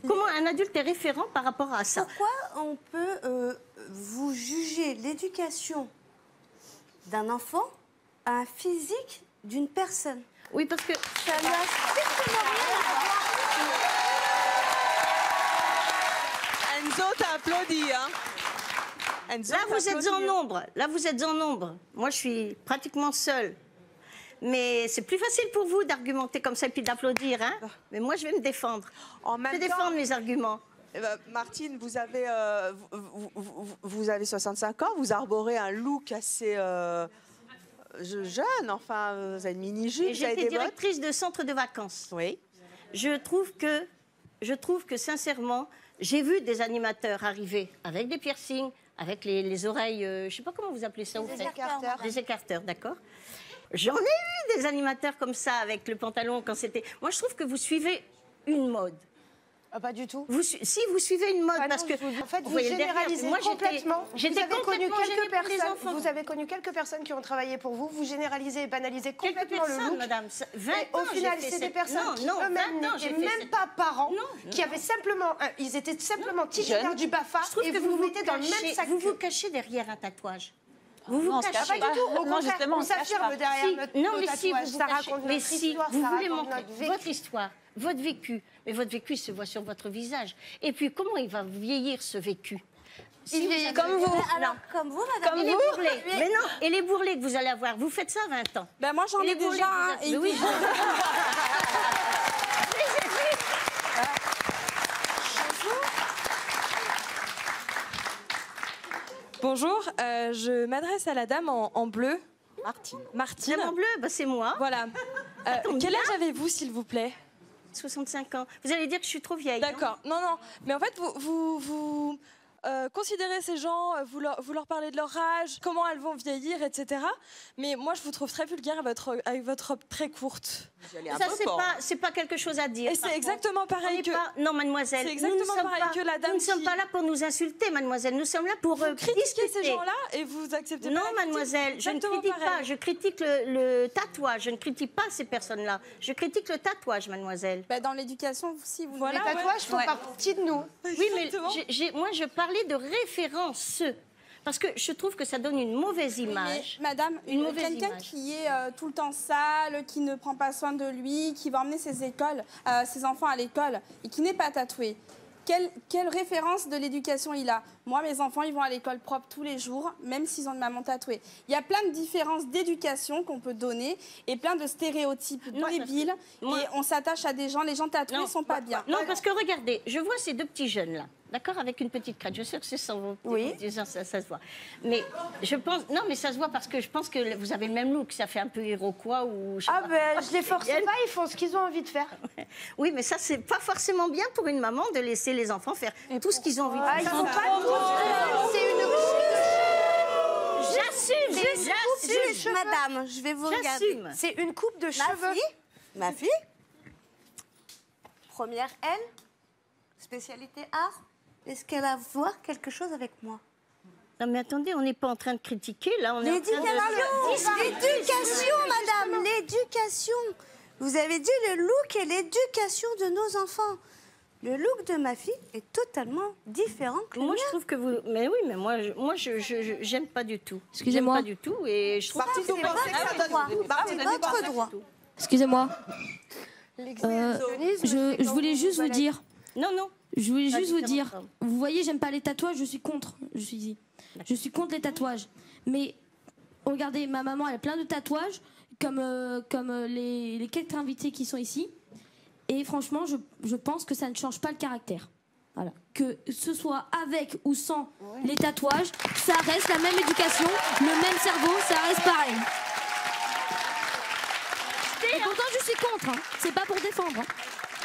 comment un adulte est référent par rapport à ça? Pourquoi on peut vous juger l'éducation d'un enfant à un physique d'une personne? Oui, parce que ça n'a strictement rien à voir. Enzo t'applaudit, hein. Enzo Là, vous êtes t'applaudit. en nombre. Là, vous êtes en nombre. Moi, je suis pratiquement seule. Mais c'est plus facile pour vous d'argumenter comme ça et puis d'applaudir, hein. Mais moi, je vais me défendre. En même je vais défendre mes arguments. Martine, vous avez 65 ans, vous arborez un look assez jeune, enfin, vous avez une mini-jupe, vous avez J'étais des directrice de centre de vacances. Oui. Je trouve que sincèrement, j'ai vu des animateurs arriver avec des piercings, avec les oreilles, je ne sais pas comment vous appelez ça. Des écarteurs. Des écarteurs, d'accord. J'en ai eu des animateurs comme ça avec le pantalon quand c'était... Moi, je trouve que vous suivez une mode. Ah, pas du tout. Si vous suivez une mode, Ah non, parce que en fait, vous voyez le derrière. généralisez Moi, complètement. J'étais complètement gênée pour les enfants. Vous avez connu quelques personnes qui ont travaillé pour vous. Vous généralisez et banalisez complètement personnes, le look. madame. 20 et au ans, final, j'ai fait c'est des cette- personnes Non, qui non, eux-mêmes 20 ans, j'ai n'étaient fait même pas parents, qui non. avaient simplement, ils étaient simplement titulaires du BAFA Je trouve et que vous vous mettez dans le même cachez- sac. vous vous cachez derrière un tatouage. Vous Non, vous on se cachez. cache pas. Pas du tout. Au Non, contraire, justement, on on se cache s'affirme pas. derrière Si, notre non, nos mais si, tatouages. vous vous Ça cachez. raconte Mais notre si, histoire, vous ça voulez raconte montrer notre vécu. votre histoire, votre vécu. Mais votre vécu se voit sur votre visage. Et puis, comment il va vieillir, ce vécu? Il vieillit comme vous. Alors, comme vous, madame. Comme Et les vous. bourrelets. Mais non, et les bourrelets que vous allez avoir, vous faites ça à 20 ans. Ben moi, j'en Et ai les bourrelets déjà que vous un. avez- Et Oui. Bonjour, je m'adresse à la dame en bleu. Martine. Dame en bleu, bah, c'est moi. Voilà. Quel âge avez-vous, s'il vous plaît? 65 ans. Vous allez dire que je suis trop vieille. D'accord. Non, non. Mais en fait, vous considérez ces gens, vous leur parlez de leur âge, comment elles vont vieillir, etc. Mais moi, je vous trouve très vulgaire avec votre robe très courte. Ça, c'est pas quelque chose à dire. Et c'est exactement pareil que... Non, mademoiselle. C'est exactement pareil que la dame Nous ne sommes pas là pour nous insulter, mademoiselle. Nous sommes là pour critiquer discuter. ces gens-là et vous acceptez Non, pas la critique. mademoiselle, je ne Exactement critique pas. pareil. Je critique le tatouage. Je ne critique pas ces personnes-là. Je critique le tatouage, mademoiselle. Ben, dans l'éducation, si vous Les tatouages font partie de nous. Oui, mais moi, je parlais de référence. Parce que je trouve que ça donne une mauvaise image. Mais, madame, quelqu'un image. qui est tout le temps sale, qui ne prend pas soin de lui, qui va emmener ses enfants à l'école et qui n'est pas tatoué, quelle référence de l'éducation il a? Moi, mes enfants, ils vont à l'école propre tous les jours, même s'ils ont une maman tatouée. Il y a plein de différences d'éducation qu'on peut donner et plein de stéréotypes débiles. Et on s'attache à des gens, les gens tatoués ne sont pas bien. Non, parce que regardez, je vois ces deux petits jeunes là, d'accord, avec une petite crête. Je sais que c'est sans vos petits yeux, ça se voit. Mais je pense, non, mais ça se voit parce que je pense que vous avez le même look. Ça fait un peu iroquois ou. Je sais pas. Ben, je les force pas, ils font ce qu'ils ont envie de faire. Oui, mais ça, c'est pas forcément bien pour une maman de laisser les enfants faire tout ce qu'ils ont envie de faire. Ils font pas c'est une J'assume. Madame, je vais vous regarder. C'est une coupe de cheveux. Ma fille, première L, spécialité art. Est-ce qu'elle a à voir quelque chose avec moi? Non, mais attendez, on n'est pas en train de critiquer, là. On est en train L'éducation, madame, l'éducation. Vous avez dit le look et l'éducation de nos enfants. Le look de ma fille est totalement différent que le Moi, mien. je trouve que vous... Mais oui, mais moi, j'aime pas du tout. Excusez-moi. J'aime pas du tout et je trouve Ça, c'est votre droit. Excusez-moi. Je voulais juste vous dire. Non, non. Je voulais juste vous dire. Vous voyez, j'aime pas les tatouages, je suis contre. Je suis contre les tatouages. Mais regardez, ma maman, elle a plein de tatouages. comme les quelques invités qui sont ici. Et franchement, je pense que ça ne change pas le caractère. Voilà. Que ce soit avec ou sans les tatouages, ça reste la même éducation, le même cerveau, ça reste pareil. Et pourtant, je suis contre. Hein. C'est pas pour défendre. Hein.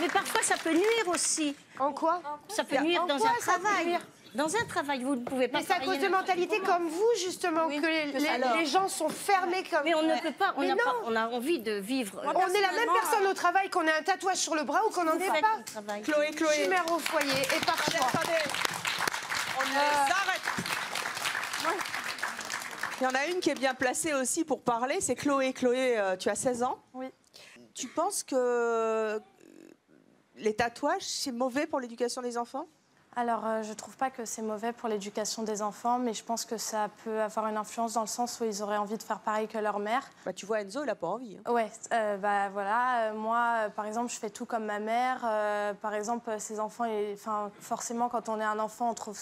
Mais parfois, ça peut nuire aussi. En quoi? Ça peut nuire dans un travail. Dans un travail, vous ne pouvez pas. Mais c'est à cause de mentalités comme vous, justement, que les gens sont fermés comme. Mais on ne peut pas. On a envie de vivre. On est la même personne au travail, qu'on ait un tatouage sur le bras ou qu'on n'en ait pas. Chloé. Je suis mère au foyer et par choix. On les arrête. Il y en a une qui est bien placée aussi pour parler, c'est Chloé. Chloé, tu as 16 ans. Oui. Tu penses que les tatouages, c'est mauvais pour l'éducation des enfants? Alors, je trouve pas que c'est mauvais pour l'éducation des enfants, mais je pense que ça peut avoir une influence dans le sens où ils auraient envie de faire pareil que leur mère. Bah, tu vois, Enzo, il n'a pas envie. Hein. Ouais, bah voilà. Moi, par exemple, je fais tout comme ma mère. Par exemple, ses enfants, forcément, quand on est un enfant, on trouve.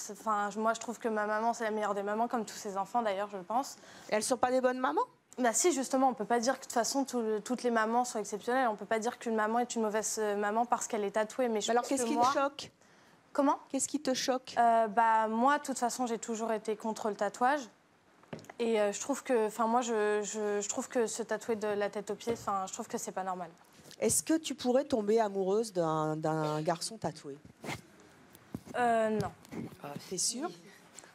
Moi, je trouve que ma maman, c'est la meilleure des mamans, comme tous ses enfants d'ailleurs, je pense. Et elles sont pas des bonnes mamans? Bah si, justement, on peut pas dire que de toute façon toutes les mamans sont exceptionnelles. On peut pas dire qu'une maman est une mauvaise maman parce qu'elle est tatouée. Mais alors, qu'est-ce qui te choque? Comment? Qu'est-ce qui te choque? Bah moi, de toute façon, j'ai toujours été contre le tatouage. Et je trouve que, moi, je trouve que se tatouer de la tête aux pieds, je trouve que c'est pas normal. Est-ce que tu pourrais tomber amoureuse d'un garçon tatoué? Non. T'es sûre?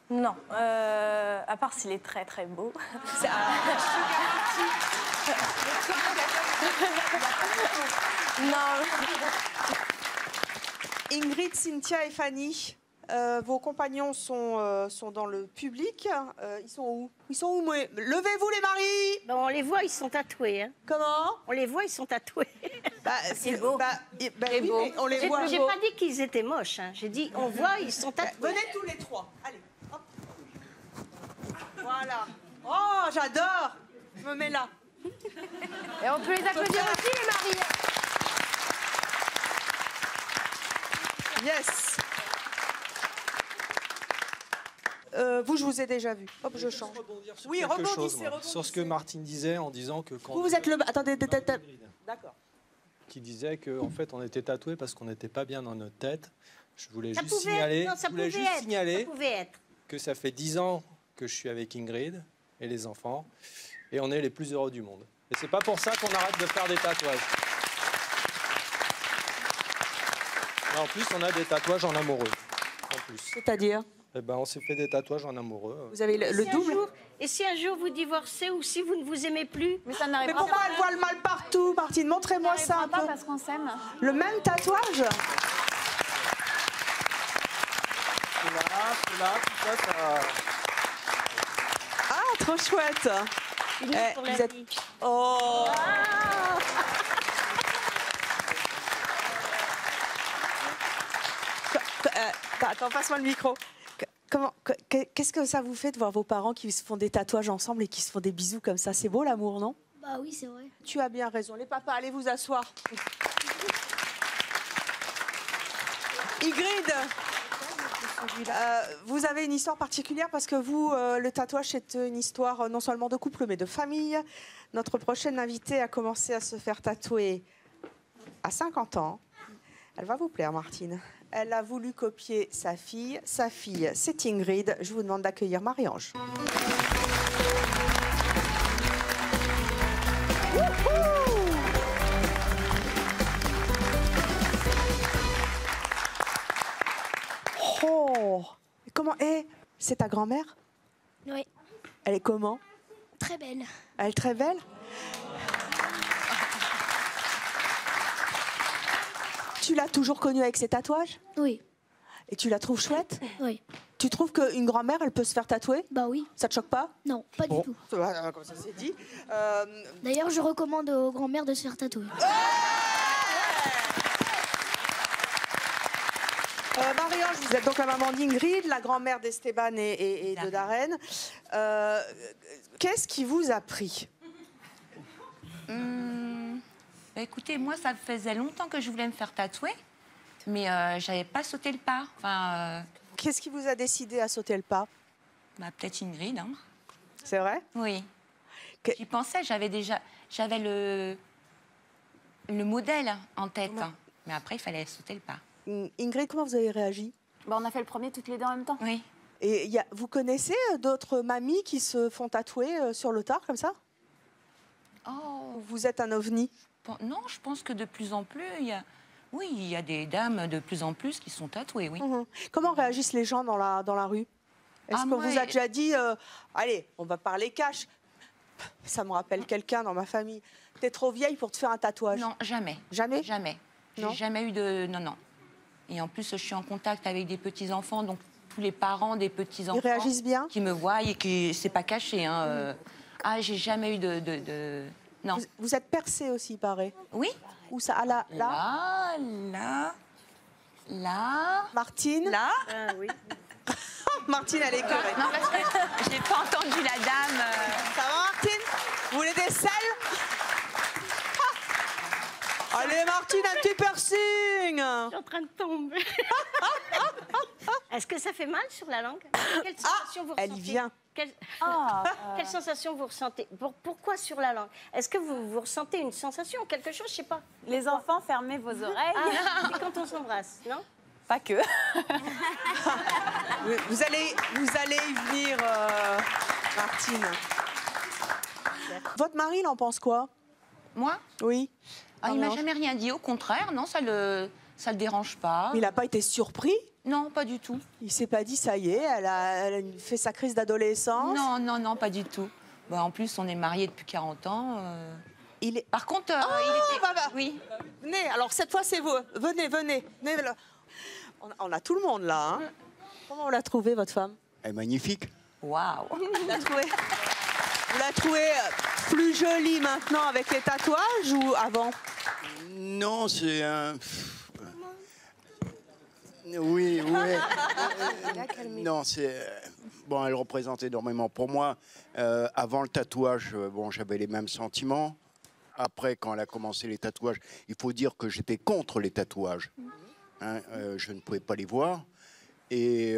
Non. À part s'il est très très beau. Non. Ingrid, Cynthia et Fanny, vos compagnons sont dans le public. Ils sont où? Ils sont où? Levez-vous les maris! Ben, on les voit, ils sont tatoués. Hein. Comment? On les voit, ils sont tatoués. C'est beau. Oui, beau. on les voit. J'ai pas dit qu'ils étaient moches. Hein. J'ai dit, on voit, ils sont tatoués. Venez tous les trois. Allez. Hop. Voilà. Oh, j'adore. Je me mets là. Et on peut les applaudir aussi, les maris. Yes. Vous, je vous ai déjà vu. Hop, je change. Oui, rebondissez. Sur ce que Martine disait en disant que quand... Vous êtes le... Attendez, d'accord. Qui disait qu'en fait, on était tatoués parce qu'on n'était pas bien dans notre tête. Je voulais Ça juste pouvait signaler, être, non, ça pouvait être, signaler ça pouvait être. que ça fait 10 ans que je suis avec Ingrid et les enfants. Et on est les plus heureux du monde. Et c'est pas pour ça qu'on arrête de faire des tatouages. Et en plus, on a des tatouages en amoureux. En plus. C'est-à-dire? Eh ben, on s'est fait des tatouages en amoureux. Vous avez le double? Et si un jour vous divorcez ou si vous ne vous aimez plus? Mais ça n'arrivera pas. Mais pourquoi elle voit le mal partout, Martine? Montrez-moi ça un peu. Parce qu'on s'aime. Le même tatouage? Là, tout ça, ça... Ah, trop chouette. Vous êtes... Oh. Attends, passe-moi le micro. Qu'est-ce que ça vous fait de voir vos parents qui se font des tatouages ensemble et qui se font des bisous comme ça? C'est beau l'amour, non? Bah oui, c'est vrai. Tu as bien raison. Les papas, allez vous asseoir. Ingrid, vous avez une histoire particulière parce que vous, le tatouage, c'est une histoire non seulement de couple, mais de famille. Notre prochaine invitée a commencé à se faire tatouer à 50 ans. Elle va vous plaire, Martine. Elle a voulu copier sa fille. Sa fille, c'est Ingrid. Je vous demande d'accueillir Marie-Ange. Oh! Comment est? C'est ta grand-mère? Oui. Elle est comment? Très belle. Elle est très belle? Tu l'as toujours connue avec ses tatouages? Oui. Et tu la trouves chouette? Oui. Tu trouves qu'une grand-mère, elle peut se faire tatouer? Bah oui. Ça te choque pas? Non, pas du tout. Comme ça c'est dit. D'ailleurs, je recommande aux grand-mères de se faire tatouer. Marie-Ange, vous êtes donc la maman d'Ingrid, la grand-mère d'Esteban et de Darren. Qu'est-ce qui vous a pris? Bah, écoutez, moi, ça faisait longtemps que je voulais me faire tatouer, mais j'avais pas sauté le pas. Qu'est-ce qui vous a décidé à sauter le pas? Bah, peut-être Ingrid. Hein. C'est vrai? Oui. J'y pensais, j'avais le modèle en tête. Mais après, il fallait sauter le pas. Ingrid, comment vous avez réagi? On a fait le premier toutes les deux en même temps. Oui. Et vous connaissez d'autres mamies qui se font tatouer sur le tard comme ça? Oh. Vous êtes un ovni? Non, je pense que de plus en plus, il y a des dames de plus en plus qui sont tatouées, oui. Comment réagissent les gens dans la rue? Est-ce qu'on vous a déjà dit, allez, on va parler cash? Ça me rappelle quelqu'un dans ma famille. T'es trop vieille pour te faire un tatouage? Non, jamais. Jamais? Jamais. J'ai jamais eu de... Non. Et en plus, je suis en contact avec des petits-enfants, donc tous les parents des petits-enfants... Ils réagissent bien? Qui me voient et qui... C'est pas caché, hein. Ah, j'ai jamais eu de... Non. Vous êtes percée aussi, paraît? Oui. Où ça? Là. Martine? Là. Oui. Martine, elle est écœurée. Non, parce que j'ai pas entendu la dame. Ça va, Martine? Vous voulez des selles? Allez, Martine, un petit piercing! Je suis en train de tomber. Est-ce que ça fait mal sur la langue? Quelle sensation vous elle ressentez? y vient. Quelle sensation vous ressentez? Pourquoi sur la langue? Est-ce que vous ressentez une sensation, quelque chose? Je sais pas. Les enfants, fermez vos oreilles. C'est quand on s'embrasse, non? Pas que. Vous allez y venir, Martine. Votre mari, il en pense quoi? Moi? Oui. Il m'a jamais rien dit. Au contraire, non, ça le dérange pas. Il n'a pas été surpris? Non, pas du tout. Il s'est pas dit, ça y est, elle a fait sa crise d'adolescence? Non, pas du tout. En plus, on est mariés depuis 40 ans. Il est... Par contre, il était... Oui. Venez, alors cette fois, c'est vous. Venez. On a tout le monde, là. Hein. Comment vous la trouvez, votre femme? Elle est magnifique. Waouh. Vous la trouvez plus jolie maintenant avec les tatouages ou avant? Non, c'est un... Oui. Non, c'est... Bon, elle représente énormément pour moi. Avant le tatouage, j'avais les mêmes sentiments. Après, quand elle a commencé les tatouages, il faut dire que j'étais contre les tatouages. Hein, je ne pouvais pas les voir. Et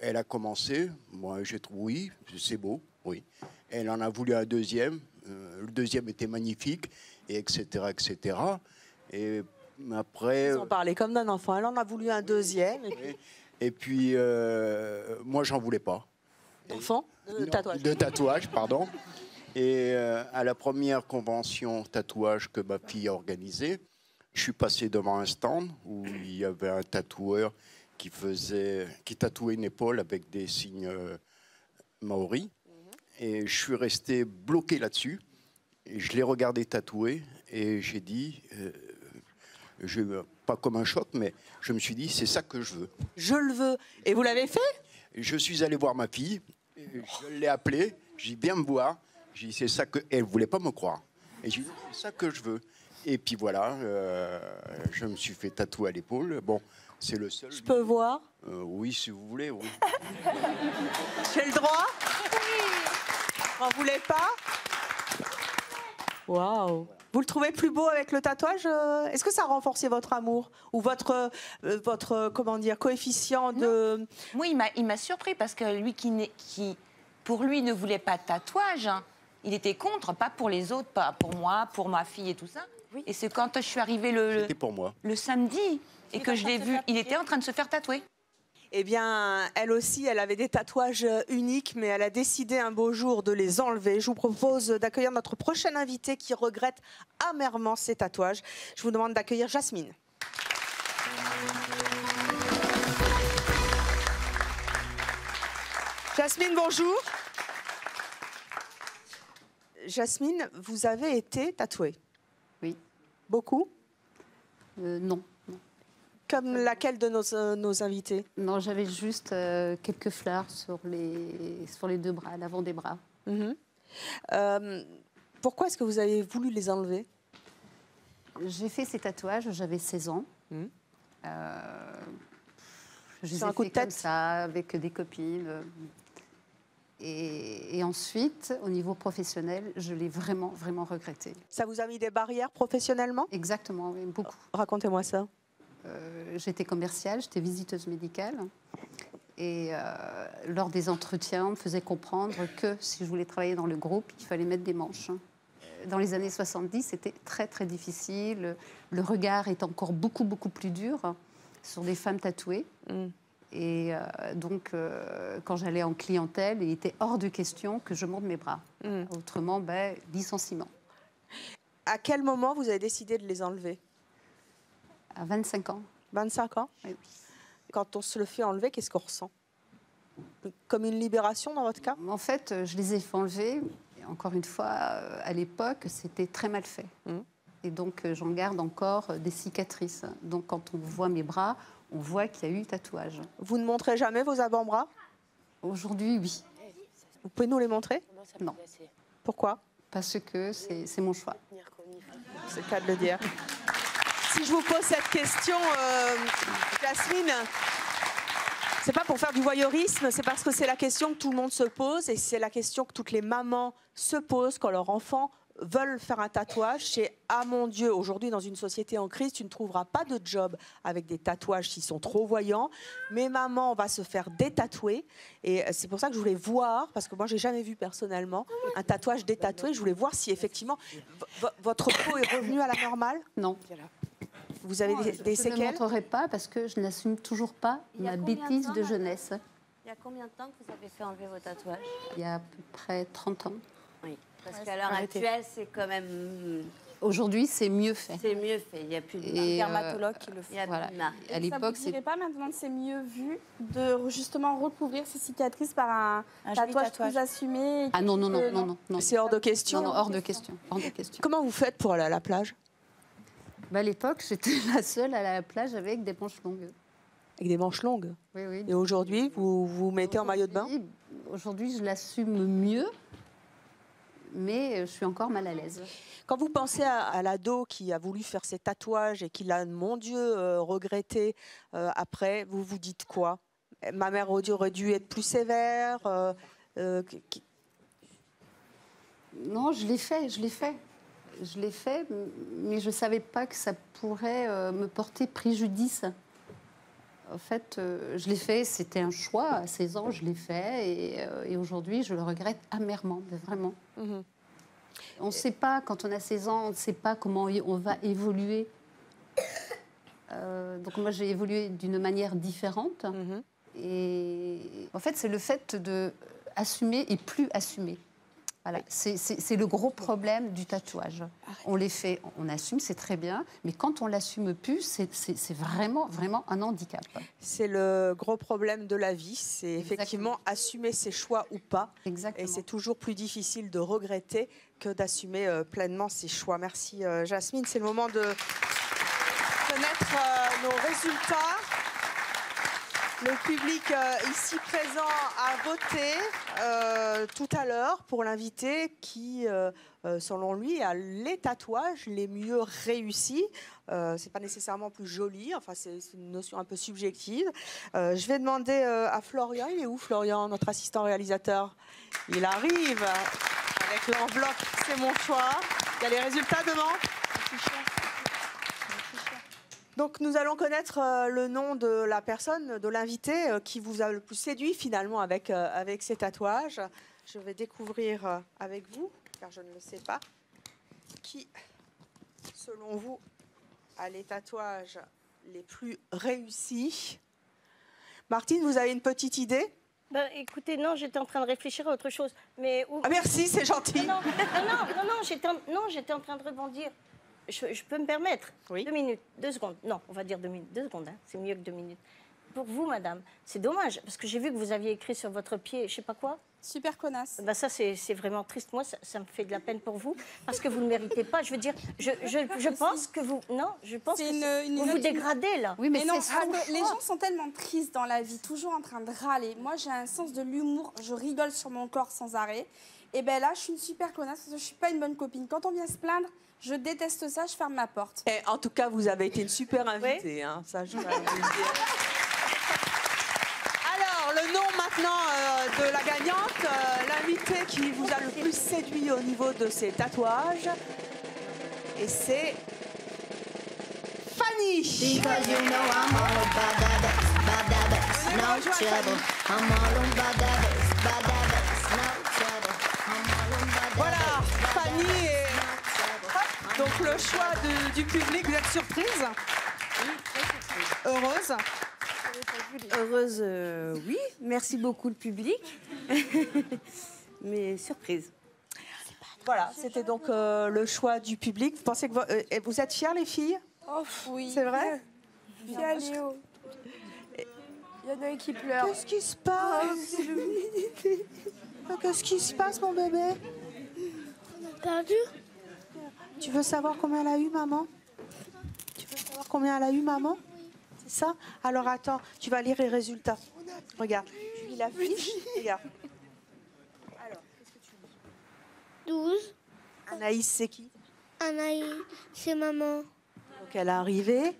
elle a commencé. Moi, j'ai trouvé, oui, c'est beau, oui. Elle en a voulu un deuxième. Le deuxième était magnifique, et etc., etc. Et après... Vous en parlez comme d'un enfant. Elle en a voulu un deuxième. Et puis, moi, j'en voulais pas. D'enfant? De tatouage, pardon. Et à la première convention tatouage que ma fille a organisée, je suis passé devant un stand où il y avait un tatoueur qui tatouait une épaule avec des signes maoris. Et je suis resté bloqué là-dessus. Et je l'ai regardé tatouer et j'ai dit, pas comme un choc, mais je me suis dit, c'est ça que je veux. Je le veux. Et vous l'avez fait? Je suis allé voir ma fille, je l'ai appelée, j'ai dit, viens me voir. J'ai dit, c'est ça que... Elle ne voulait pas me croire. Et j'ai dit, c'est ça que je veux. Et puis voilà, je me suis fait tatouer à l'épaule. Bon, c'est le seul. Je peux voir? Oui, si vous voulez, oui. J'ai le droit? Vous n'en voulez pas? Waouh! Vous le trouvez plus beau avec le tatouage? Est-ce que ça a renforcé votre amour? Ou votre comment dire, coefficient de... Moi, il m'a surpris parce que lui qui pour lui, ne voulait pas de tatouage, hein. Il était contre, pas pour les autres, pas pour moi, pour ma fille et tout ça. Oui. Et c'est quand je suis arrivée le samedi et que je l'ai vu, il était en train de se faire tatouer. Eh bien, elle aussi, elle avait des tatouages uniques, mais elle a décidé un beau jour de les enlever. Je vous propose d'accueillir notre prochaine invitée qui regrette amèrement ses tatouages. Je vous demande d'accueillir Jasmine. Jasmine, bonjour. Jasmine, vous avez été tatouée? Oui. Beaucoup? Non. Comme laquelle de nos invités? Non, j'avais juste quelques fleurs sur les deux bras, l'avant des bras. Pourquoi est-ce que vous avez voulu les enlever? J'ai fait ces tatouages, j'avais 16 ans. Je les ai un coup de fait tête comme ça, avec des copines. Et ensuite, au niveau professionnel, je l'ai vraiment, vraiment regretté. Ça vous a mis des barrières professionnellement? Exactement, oui, beaucoup. Racontez-moi ça. J'étais commerciale, j'étais visiteuse médicale. Et lors des entretiens, on me faisait comprendre que si je voulais travailler dans le groupe, il fallait mettre des manches. dans les années 70, c'était très, très difficile. Le regard est encore beaucoup, beaucoup plus dur sur des femmes tatouées. Et donc, quand j'allais en clientèle, il était hors de question que je monte mes bras. Autrement, licenciement. À quel moment vous avez décidé de les enlever? À 25 ans. 25 ans? Oui. Quand on se le fait enlever, qu'est-ce qu'on ressent? Comme une libération dans votre cas? En fait, je les ai fait enlever. Et encore une fois, à l'époque, c'était très mal fait. Et donc, j'en garde encore des cicatrices. Donc, quand on voit mes bras, on voit qu'il y a eu tatouage. Vous ne montrez jamais vos avant-bras? Aujourd'hui, oui. Vous pouvez nous les montrer? Non. Pourquoi? Parce que c'est mon choix. C'est le cas de le dire. Si je vous pose cette question, Jasmine, c'est pas pour faire du voyeurisme, c'est parce que c'est la question que tout le monde se pose et c'est la question que toutes les mamans se posent quand leurs enfants veulent faire un tatouage. C'est « Ah mon Dieu, aujourd'hui dans une société en crise, tu ne trouveras pas de job avec des tatouages qui sont trop voyants. Mais maman va se faire détatouer. » Et c'est pour ça que je voulais voir, parce que moi j'ai jamais vu personnellement un tatouage détatoué. Je voulais voir si effectivement votre peau est revenue à la normale. Non. Vous avez des séquelles? Je ne le montrerai pas parce que je n'assume toujours pas ma bêtise de jeunesse. Il y a combien de temps que vous avez fait enlever vos tatouages? Il y a à peu près 30 ans. Oui, parce qu'à l'heure actuelle, c'est quand même... Aujourd'hui, c'est mieux fait. C'est mieux fait, il n'y a plus de dermatologues qui le font. Voilà. À l'époque, ça vous dirait pas maintenant que c'est mieux vu de justement recouvrir ces cicatrices par un tatouage plus assumé? Ah non, non, non, non, non. C'est hors de question? Non, hors de question. Hors de question. Comment vous faites pour aller à la plage? À l'époque, j'étais la seule à la plage avec des manches longues. Avec des manches longues? Oui, oui. Et aujourd'hui, vous vous mettez en maillot de bain? Aujourd'hui, je l'assume mieux, mais je suis encore mal à l'aise. Quand vous pensez à l'ado qui a voulu faire ses tatouages et qui l'a, mon Dieu, regretté après, vous vous dites quoi? Ma mère aurait dû être plus sévère? Non, je l'ai fait, je l'ai fait. Je l'ai fait, mais je ne savais pas que ça pourrait me porter préjudice. En fait, je l'ai fait, c'était un choix. À 16 ans, je l'ai fait. Et aujourd'hui, je le regrette amèrement, mais vraiment. On ne sait pas, quand on a 16 ans, on ne sait pas comment on va évoluer. Donc moi, j'ai évolué d'une manière différente. Et en fait, c'est le fait d'assumer et plus assumer. Voilà, c'est le gros problème du tatouage. On les fait, on assume, c'est très bien, mais quand on l'assume plus, c'est vraiment, vraiment un handicap. C'est le gros problème de la vie, c'est effectivement assumer ses choix ou pas. Exactement. Et c'est toujours plus difficile de regretter que d'assumer pleinement ses choix. Merci Jasmine, c'est le moment de connaître nos résultats. Le public ici présent a voté tout à l'heure pour l'invité qui, selon lui, a les tatouages les mieux réussis. C'est pas nécessairement plus joli, enfin c'est une notion un peu subjective. Je vais demander à Florian. Il est où Florian, notre assistant réalisateur? Il arrive avec l'enveloppe, c'est mon choix. Il y a les résultats devant. Donc nous allons connaître le nom de la personne, de l'invité qui vous a le plus séduit finalement avec ces tatouages. Je vais découvrir avec vous, car je ne le sais pas, qui, selon vous, a les tatouages les plus réussis. Martine, vous avez une petite idée? Écoutez, non, j'étais en train de réfléchir à autre chose. Mais Ah merci, c'est gentil. Non, j'étais en train de rebondir. Je peux me permettre? Oui. 2 minutes, 2 secondes. Non, on va dire 2 minutes. 2 secondes, hein. C'est mieux que 2 minutes. Pour vous, madame, c'est dommage, parce que j'ai vu que vous aviez écrit sur votre pied, je sais pas quoi. Super connasse. Ça, c'est vraiment triste. Moi, ça me fait de la peine pour vous, parce que vous ne méritez pas. Je veux dire, je pense que vous... Non, je pense que vous vous dégradez, là. Oui, mais non, les gens sont tellement tristes dans la vie, toujours en train de râler. Moi, j'ai un sens de l'humour, je rigole sur mon corps sans arrêt. Et bien là, je suis une super connasse, parce que je ne suis pas une bonne copine. Quand on vient se plaindre, je déteste ça, je ferme ma porte. Et en tout cas, vous avez été une super invitée, hein, ça je vais vous le dire. Alors, le nom maintenant de la gagnante, l'invité qui vous a le plus séduit au niveau de ses tatouages, et c'est Fanny. Voilà, Fanny est Donc le choix du public, vous êtes surprise? Oui, très surprise. Heureuse? Heureuse, oui. Merci beaucoup le public. Mais surprise. Voilà, c'était donc le choix du public. Vous pensez que vous êtes fiers, les filles? Oh oui. C'est vrai? Il y a Léo. Il y en a un qui pleure. Qu'est-ce qui se passe? Qu'est-ce qui se passe, mon bébé? On a perdu. Tu veux savoir combien elle a eu, maman? Tu veux savoir combien elle a eu, maman? C'est ça? Alors attends, tu vas lire les résultats. Regarde, je lis la fiche. Regarde. Alors, qu'est-ce que tu lis? 12. Anaïs, c'est qui? Anaïs, c'est maman. Donc elle est arrivée.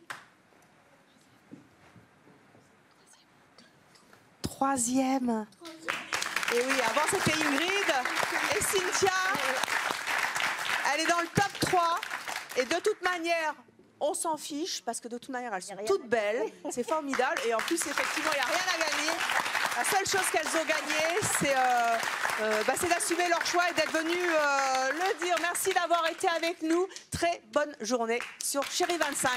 3e. Et oui, avant c'était Ingrid et Cynthia. Elle est dans le top 3. Et de toute manière, on s'en fiche parce que de toute manière, elles sont toutes belles. C'est formidable. Et en plus, effectivement, il n'y a rien à gagner. La seule chose qu'elles ont gagné, c'est d'assumer leur choix et d'être venues le dire. Merci d'avoir été avec nous. Très bonne journée sur Chérie 25.